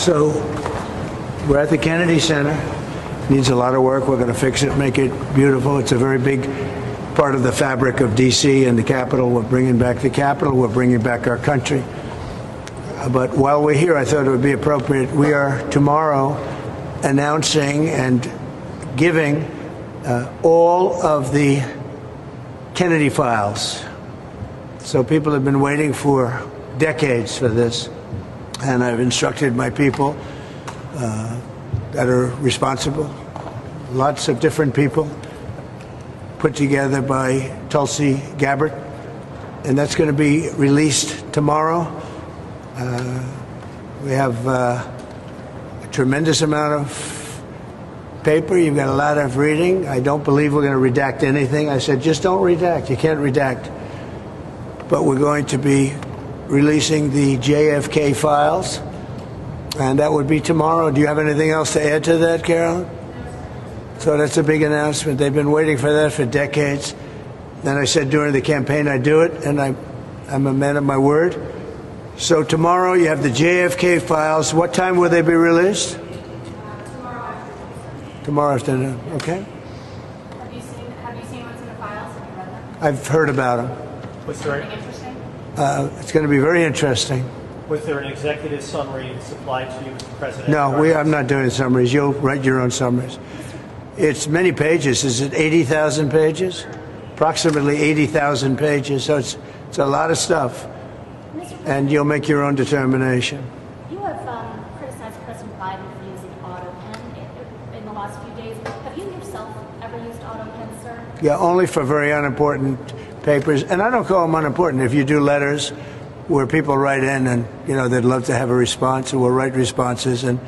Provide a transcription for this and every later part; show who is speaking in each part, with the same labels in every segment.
Speaker 1: So we're at the Kennedy Center. Needs a lot of work. We're going to fix it, make it beautiful. It's a very big part of the fabric of D.C. and the Capitol. We're bringing back the Capitol. We're bringing back our country. But while we're here, I thought it would be appropriate. We are tomorrow announcing and giving all of the Kennedy files. So people have been waiting for decades for this. And I've instructed my people that are responsible, lots of different people, put together by Tulsi Gabbard, and that's going to be released tomorrow. We have a tremendous amount of paper. You've got a lot of reading. I don't believe we're going to redact anything. I said, just don't redact. You can't redact. But we're going to be releasing the JFK files, and that would be tomorrow. Do you have anything else to add to that, Carolyn? So that's a big announcement. They've been waiting for that for decades. Then I said during the campaign I'd do it, and I'm a man of my word. So tomorrow you have the JFK files. What time will they be released? Tomorrow afternoon. Okay.
Speaker 2: Have you seen what's in the files? Have you read them?
Speaker 1: I've heard about them.
Speaker 3: Was there
Speaker 2: Anything interesting?
Speaker 1: It's going to be very interesting.
Speaker 3: Was there an executive summary supplied to you, Mr. President?
Speaker 1: No, I'm not doing summaries. You'll write your own summaries. It's many pages. Is it 80,000 pages? Approximately 80,000 pages. So it's a lot of stuff. And you'll make your own determination.
Speaker 2: You have criticized President Biden for using AutoPen in the last few days. Have you yourself ever used AutoPen, sir?
Speaker 1: Yeah, only for very unimportant papers. And I don't call them unimportant. If you do letters where people write in and, they'd love to have a response, and we'll write responses, and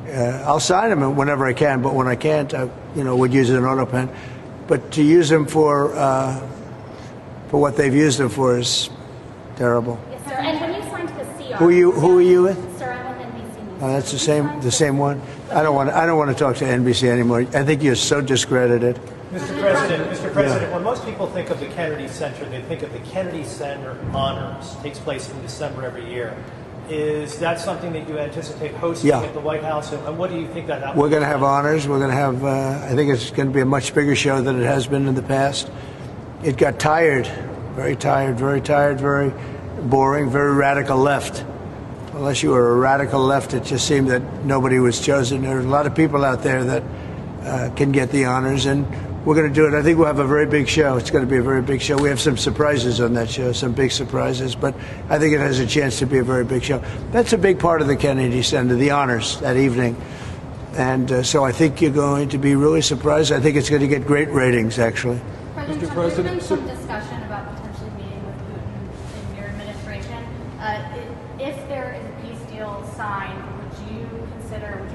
Speaker 1: I'll sign them whenever I can. But when I can't, I, would use an AutoPen. But to use them for what they've used them for is terrible.
Speaker 2: Yes, sir. And when you signed the CR,
Speaker 1: Who are you with?
Speaker 2: Sir, I'm with NBC News.
Speaker 1: Oh, that's the same one. I don't want to talk to NBC anymore. I think you're so discredited.
Speaker 3: Mr. President,
Speaker 1: Yeah.
Speaker 3: when most people think of the Kennedy Center, they think of the Kennedy Center Honors. It takes place in December every year. Is that something that you anticipate hosting at the White House? And what do you think that
Speaker 1: We're going to have honors. We're going to have, I think it's going to be a much bigger show than it has been in the past. It got tired, very boring, very radical left. Unless you were a radical left, it just seemed that nobody was chosen. There are a lot of people out there that can get the honors, and we're going to do it. I think we'll have a very big show. It's going to be a very big show. We have some surprises on that show, some big surprises, but I think it has a chance to be a very big show. That's a big part of the Kennedy Center, the honors that evening. And so I think you're going to be really surprised. I think it's going to get great ratings, actually.
Speaker 2: Mr. President, there's been some discussion about potentially meeting with Putin in your administration. If there is a peace deal signed, would you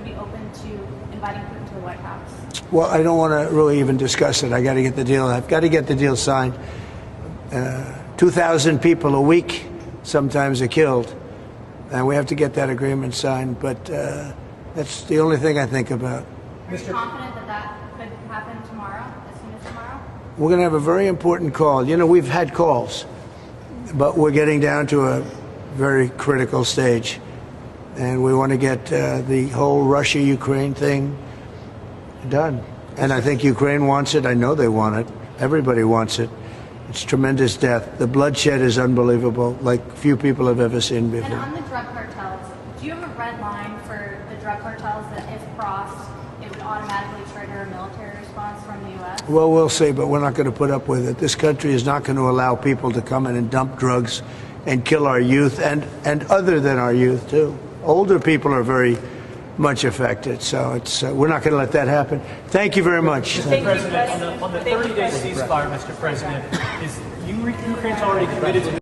Speaker 2: be open to inviting Putin to the White House?
Speaker 1: Well, I don't want to really even discuss it. I've got to get the deal signed. 2,000 people a week sometimes are killed, and we have to get that agreement signed. But that's the only thing I think about.
Speaker 2: Are you confident that could happen tomorrow, as soon as tomorrow?
Speaker 1: We're going to have a very important call. We've had calls, but we're getting down to a very critical stage. And we want to get the whole Russia-Ukraine thing done. And I think Ukraine wants it. I know they want it. Everybody wants it. It's tremendous death. The bloodshed is unbelievable, like few people have ever seen before.
Speaker 2: And on the drug cartels, do you have a red line for the drug cartels that if crossed, it would automatically trigger a military response from the U.S.?
Speaker 1: Well, we'll see, but we're not going to put up with it. This country is not going to allow people to come in and dump drugs and kill our youth, and other than our youth, too. Older people are very much affected, so we're not going to let that happen. Thank you very much.
Speaker 3: Mr. President, on the 30-day ceasefire, Mr. President, is Ukraine's already committed to